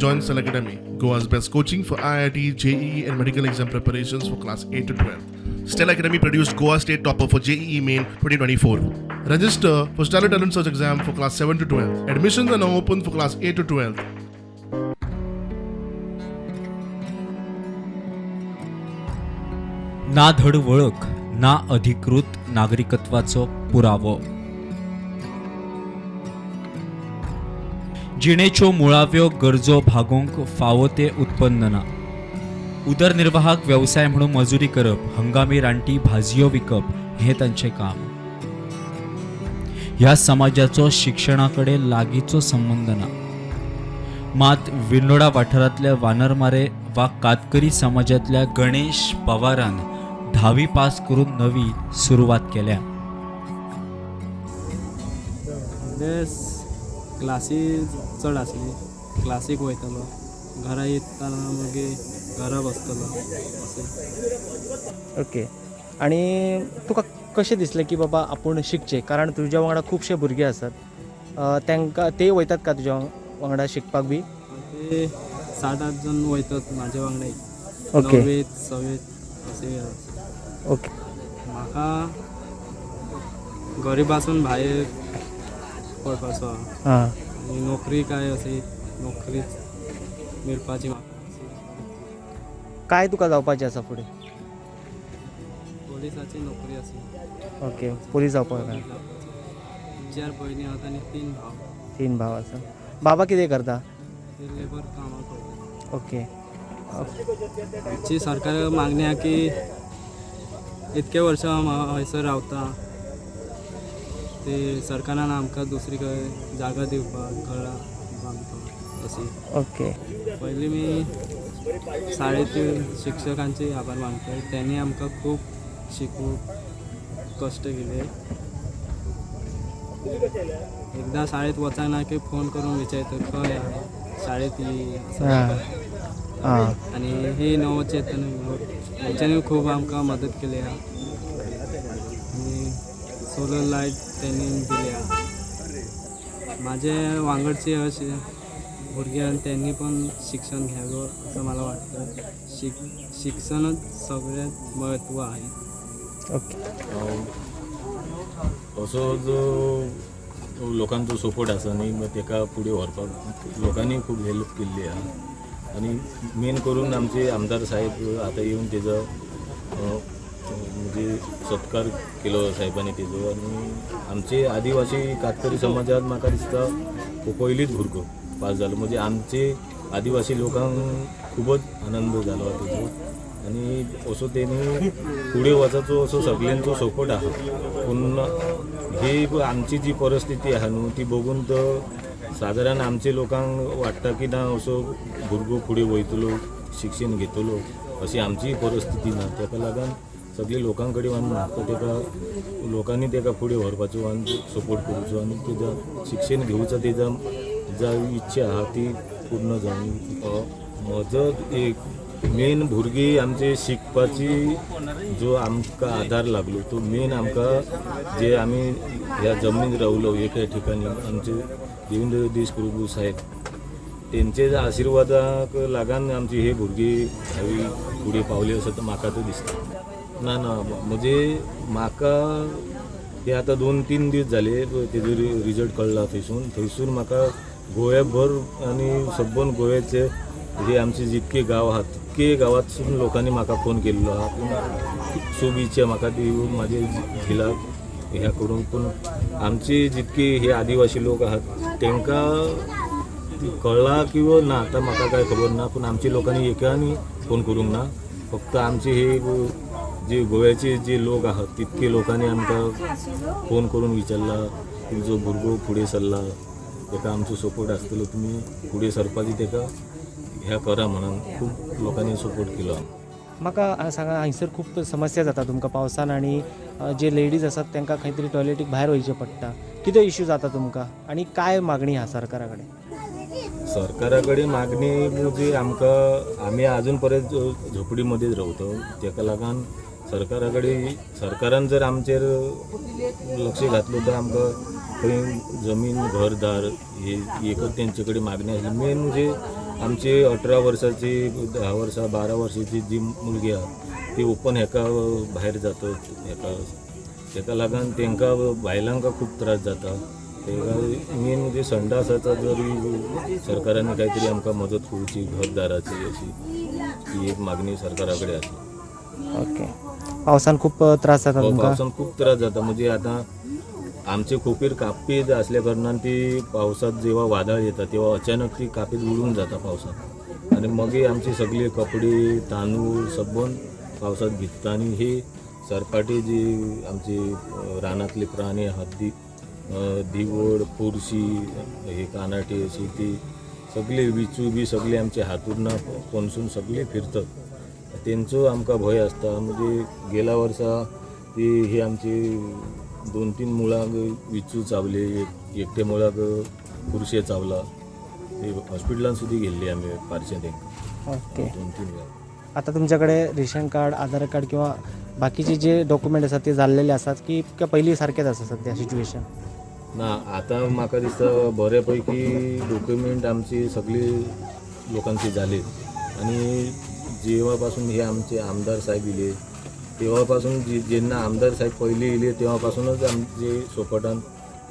Join Stella Academy, Goa's best coaching for IIT, JEE, and medical exam preparations for class 8 to 12. Stella Academy produced Goa State Topper for JEE Main 2024. Register for Stella Talent Search exam for class 7 to 12. Admissions are now open for class 8 to 12. ना धड वळख ना अधिकृत नागरिकत्वाचो पुरावो. जिणेच्यो मुळाव्यो गरजो भागोवंक फावो ते उत्पन्न ना. उदरनिर्वाहाक व्यवसाय म्हणून मजुरी करप, हंगामी रानटी भाजयो विकप हे तांचें काम. ह्या समाजाचो शिक्षणाकडे लागींचो संबंध ना. मात विनोडा वाठारांतल्या वानरमारे वा कातकरी समाजातल्या गणेश पवारान 10वी पास करून नवी सुरुवात केल्या. क्लासी चड आसली, क्लासीक वयतलो, घरा येताना मागीर घरा बसतलो. ओके. आणि तुका कशें दिसलें की बाबा आपूण शिकचें, कारण तुज्या वांगडा खुबशे भुरगे आसात, तांकां ते वयतात का तुज्या वांगडा शिकपाक बी? ते 7-8 जण वयतात म्हाज्या वांगडा. ओके. 9वीत 6वीत अशें. ओके. म्हाका घरी बसून भायर पडपाचो हां. आनी नोकरी काय अशी नोकरीच मेळपाची म्हाका. काय तुका जावपाचें आसा फुडें? पोलिसाची नोकरी आसली. ओके. पुलीस जावपाक जाय. 4 भयणी आहात आनी 3 भाव. 3 भाव आसा. बाबा कितें करता? ते लेबर कामाक करतात. ओके. आमची सरकार मागणी आहे की इतके वर्ष हयसर रावता ते सरकारान आमकां दुसरीकडे जागा दिवपाक कळ्ळा बांदपाक अशी. ओके. पयलीं मी शाळेतील शिक्षकांचे आभार मानतो. त्यांनी आमकां खूब शिकूंक कश्ट केले. एकदा शाळेत वचना की फोन करून विचारतात खंय शाळेत ये हां. आणि हे नवचेतन त्यांच्यानी खूप आमकां मदत केली आणि सोलर लायट त्यांनी दिल्या. माझे वांगडचे असे भुरग्यां त्यांनी पण शिक्षण घ्यावं असं मला वाटतं. शिक्षणच सगळ्यात महत्त्व आहे. ओके. असो जो लोकांचो सपोर्ट आसा न्ही, मग ताका फुडें व्हरपाक लोकांनी खूब हेल्प केल्ली आहा. आणि मेन करून आमचे आमदार साहेब आता येऊन तेजो म्हणजे सत्कार केलो साहेबांनी तेजो. आणि आमचे आदिवासी कातकरी समाजात म्हाका दिसता हो पयलीच भुरगो पास जालो. म्हणजे आमचे आदिवासी लोकांक खूबच आनंद जालो तेजो. आणि असो तेणी फुडें वचाचो असो सगळ्यांचो सपोर्ट आहा. पूण ही आमची जी परिस्थिती आहा न्हू ती बघून तर सादारण आमचे लोकांक वाटता की ना असो भुरगो फुडें वयतलो शिक्षण घेतलो अशी आमची परिस्थिती ना. ताका लागून सगळे लोकां कडेन म्हाका ताका लोकांनी ताका फुडें व्हरपाचो आनी सपोर्ट करचो आणि तेजा शिक्षण घेवचो तेजा इच्छा आहा ती पूर्ण जावं. म्हजो एक मेन भुरगीं आमचे शिकपाची जो आमकां आधार लागलो तो मेन आमकां जे आमी ह्या जमनीत रावलो एका ठिकाणी आमचे देवेंद्र प्रभू साहेब तेंचे आशिर्वादाक लागून आमची हे भुरगीं हावी फुडें पावली असं तर म्हाका तर दिसता. ना म्हणजे म्हाका ते आतां 2-3 दीस जाले तेजो रिजल्ट कळ्ळा थंयसून म्हाका गोंयभर आनी सबंद गोंयचे जे आमचे जितके गांव आहात तितके गांवांतसून लोकांनी म्हाका फोन केल्लो आहा. पूण शुभेच्छा म्हाका दिवन म्हाजे दिला ह्या करून. पूण आमचे जितके हे आदिवासी लोक आहात तांकां कळ्ळा किंवा ना आता म्हाका काय खबर ना. पूण आमच्या लोकांनी एकानी फोन करूंक ना. फक्त आमचे हे जे गोव्याचे जे लोक आहात तितके लोकांनी आमकां फोन करून विचारला तुमचो भुरगो फुडें सरला ताका आमचो सपोर्ट आसतलो तुमी फुडें सरपाची ताका ह्या करा म्हणून खूब लोकांनी सपोर्ट केलो. म्हाका सांगा, हांगसर खूब समस्या जाता तुमकां पावसान, आणि जे लेडीज आसात तांकां खंय तरी टॉयलेटीक भायर वयचें पडटा. कितें इश्यू जाता तुमकां आणि काय मागणी आहा सरकारा कडेन? सरकाराकडे मागणी म्हणजे आमकां आमी आजून पर्यंत झोपडीमध्येच रावतो. ताका लागून सरकारान जर आमचेर लक्ष घातलो तर आमकां खंय जमीन घरदार हे एकच तेंचे कडेन मागणी आसली. मेन म्हणजे आमची 18 वर्षाची 10 वर्सां 12 वर्षाची जी मुलगी आहा ती ओपन हेका भायर जाता हेका लागून तांकां बायलांका खूब त्रास जाता तेका मेन म्हणजे संडासाचा जरी सरकारान काहीतरी आमकां मदत करूची घरदाराची अशी ही एक मागणी सरकारा कडेन आसा. ओके. पावसान खूप त्रास जाता तुमकां? पावसान खूप त्रास जाता म्हणजे आता आमचे खोपीर कापीद असल्या कारणान ती पावसात जेव्हा वादळ येता तेव्हा अचानक ती कापीद उडून जाता पावसात आणि मग आमची सगळी कपडे तांदूळ सबन पावसात भिजता आणि हे सरपाटी जी आमची रानातले प्राणी हत्ती दिवड पोरशी हे कानाटी अशी ती सगळे विचू बी सगळे आमचे हातून पणसून सगळे फिरतात तेंचो आमकां भंय आसता. म्हणजे गेल्या वर्सा ती ही आमची 2-3 मुळांक विचू चावले एकटे मुळाक खुर्शे चावला ते हॉस्पिटलान सुद्दां गेल्ली आमी पारशें तेंकां ओके. 2-3 वेळा. आता तुमच्याकडे रेशन कार्ड आधार कार्ड किंवा बाकीचे जे डॉक्युमेंट असतात ते जाल्लेले असतात की पहिली सारखेच आसा सध्या सिच्युएशन? ना आता म्हाका दिसता बऱ्यापैकी डॉक्युमेंट आमची सगळी लोकांची झाले आणि जेव्हापासून हे आमचे आमदार साहेब येले तेव्हापासून जेन्ना आमदार साहेब पहिले येले तेव्हापासूनच आमचे सोपटान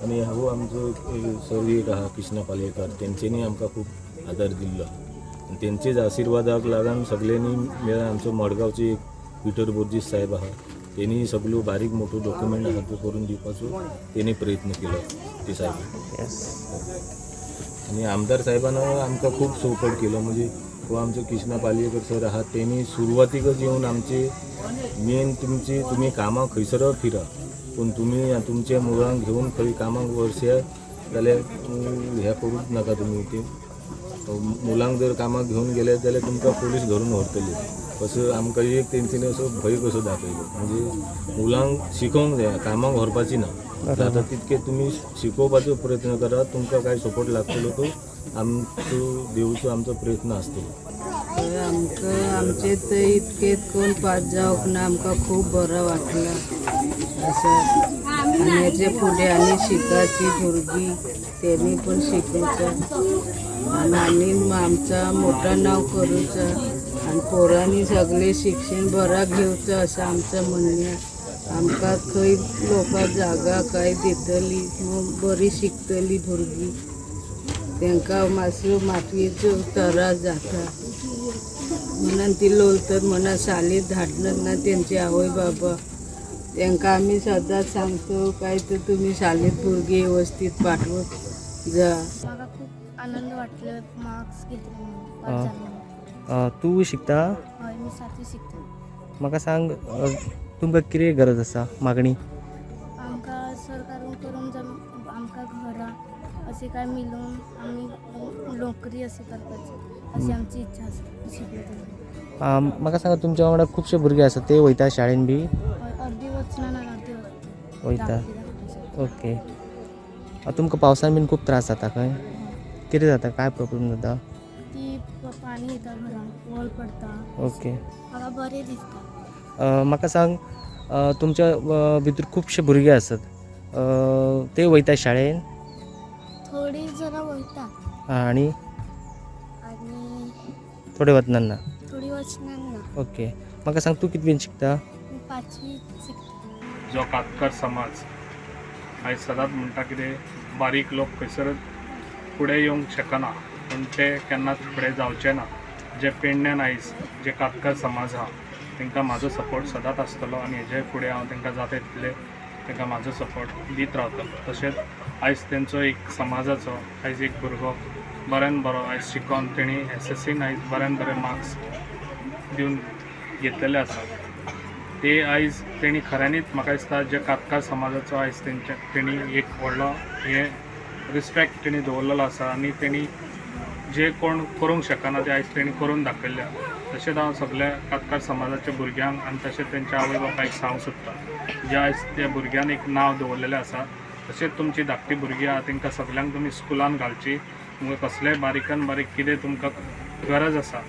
आणि हो आमचो सैवीक आहा कृष्णा पालयेकर तेंच्यांनी आमकां खूब आदार दिल्लो तेंचेच आशिर्वादाक लागून सगळ्यांनी मेळून आमचो मडगांवचे एक पिटर बोर्जीस साहेब आहा त्यांनी सगळो बारीक मोठो डॉक्युमेंट आहा तो करून दिवपाचो त्यांनी प्रयत्न केलो ते साहेब. येस. आणि आमदार साहेबानं आमकां खूब सपोर्ट केलो म्हणजे हो आमचो कृष्णा पालयेकर सर आहात त्यांनी सुरवातीकच येवन आमचे मेन तुम्ही कामाक खंयसर फिरा पूण तुमी तुमचे मुलांक घेवन खंय कामाक वर्षा जाल्यार हें करूच नाका तुमी ते मुलांक जर कामाक घेवन गेले जाल्यार तुमकां पुलीस धरून व्हरतले असो आमकां एक तेंच्यांनी असो भंय कसो दाखयलो. म्हणजे मुलांक शिकोवंक जाय कामाक व्हरपाची ना जाता तितके तुमी शिकोवपाचो प्रयत्न करा तुमकां काय सपोर्ट लागतलो तो आमचो देवचो आमचो प्रयत्न आसतलो. आमकां आमचे थंय इतके कोण पास जावंक ना आमकां खूब बरं वाटला असं आणि हेजे फुडें आनी शिकाची भुरगीं तेणी पण शिकूचा आणि आमचा मोठं नाव करूचा आणि पोरांनी सगळे शिक्षण बरा घेवचं असं आमचं म्हणणें. आमकां खंय लोकां जागा काय दितली बरी शिकतली भुरगीं तांकां मातसो मातयेचो त्रास जाता म्हणून ती लोलतात म्हणून शाळेत धाडनात ना तेंचे आवय बाबा तांकां आमी सदांच सांगतो काय तर तुमी शाळेत भुरगीं वेवस्थीत पाठवत जा. म्हाका खूप आनंद वाटलो मार्क्स घेतले म्हणून पास जाले म्हणून. तू शिकता? हय मी 7वी शिकता. म्हाका सांग तुमकां कितें गरज आसा मागणी? आमकां सरकारून करून आमकां घरां अशें काय मिळून आमी नोकरी अशी करपाची अशी आमची इच्छा आसा शिकले तरी. म्हाका सांगा तुमच्या वांगडा खुबशे भुरगे आसात ते वयता शाळेन बी? अर्दी वचना ना अर्दी वयता. ओके. तुमकां पावसान बीन खूब त्रास जाता खंय? कितें जाता काय प्रॉब्लेम जाता? ती पाणी येता घरांत वळ पडटा. ओके. म्हाका बरें दिसता. म्हाका सांग तुमच्या भितर खुबशे भुरगे आसात ते वयता शाळेन? थोडी जरा वयता आनी आनी थोडे वचना ना? थोडी वचना ना. ओके. म्हाका सांग तूं कितवेन शिकता? मी 5वी शिकता. जो कातकार समाज आयज सदांच म्हणटा कितें बारीक लोक खंयसर फुडें येवंक शकना पूण ते केन्नाच फुडें जावचे ना. जे पेडण्यान आयज जे कातकार समाज आहा तांकां म्हाजो सपोर्ट सदांच आसतलो आनी हेजे फुडें हांव तांकां जाता तितले तांकां म्हाजो सपोर्ट दीत रावतलो. तशेंच आयज तेंचो एक समाजाचो आयज एक भुरगो बऱ्यान बरो आयज शिकोन तेणी SSCन आयज बऱ्यान बरे मार्क्स दिवन घेतलेले आसा ते आयज तेणी खऱ्यांनीच म्हाका दिसता जे कातकार समाजाचो आयज तेणी एक व्हडलो हे रिस्पेक्ट तेणी दवरलेलो आसा आनी तेणी जे कोण करूंक शकना ते आयज तेणी करून दाखयल्ले. तशेंच हांव सगळ्या कातकार समाजाच्या भुरग्यांक आनी तशेंच तेंच्या आवय बापायक सांगूंक सोदता जे आयज त्या भुरग्यान एक नांव दवरलेलें आसा. तशेंच तुमची धाकटी भुरगीं आहा तांकां सगल्यांक तुमी स्कुलान घालची. तुमकां कसलेंय बारीकान बारीक कितें तुमकां गरज आसा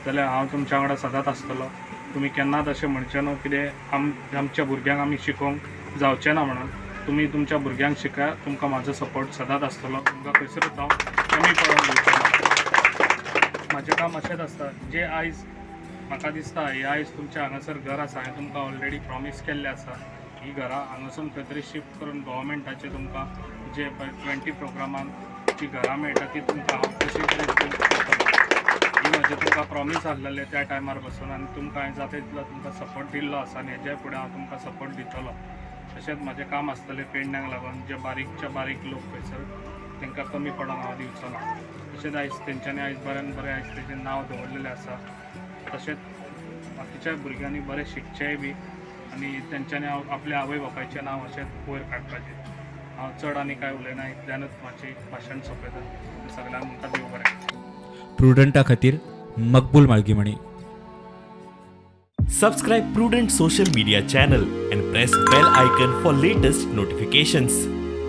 जाल्यार हांव तुमच्या वांगडा सदांच आसतलो. तुमी केन्नाच अशें म्हणचें न्हू कितें आमच्या भुरग्यांक आमी शिकोवंक जावचें ना म्हणून. तुमी तुमच्या भुरग्यांक शिका तुमकां म्हाजो सपोर्ट सदांच आसतलो. तुमकां खंयसरूच हांव कमी पडोवंक दिवचो ना. म्हाजें काम अशेंच आसता जे आयज म्हाका दिसता हे आयज तुमच्या हांगासर घर आसा हांवें तुमकां ऑलरेडी प्रॉमीस केल्लें आसा ही घरां हांगासून खंय तरी शिफ्ट करून गव्हर्मेंटाचे तुमकां जे 20 प्रोग्रामान जी घरां मेळटा ती तुमकां हांव कशी तरेन करतलो ही म्हाजें तुमकां प्रॉमीस आसलेलें त्या टायमार बसून आनी तुमकां हांवें जाता तितलो तुमकां सपोर्ट दिल्लो आसा आनी हेज्या फुडें हांव तुमकां सपोर्ट दितलो तशेंच म्हाजें काम आसतलें पेडण्यांक लागून जे बारीकच्या बारीक लोक खंयसर तांकां कमी पडोंक हांव दिवचो ना तशेंच आयज तेंच्यांनी आयज बऱ्यान बरें आयज तेजें नांव दवरलेलें आसा तशेंच बाकीच्या भुरग्यांनी बरें शिकचेंय बी आनी तेंच्यांनी आपल्या आवय बापायचें नांव अशेंच वयर काडपाचें हांव चड आनी कांय उलयना इतल्यानूच म्हाजें भाशण सोंपयता सगळ्यांक म्हाका देव बरें प्रुडंटा खातीर मकबूल माळगीमणी. Subscribe Prudent social media channel and press bell icon for latest notifications.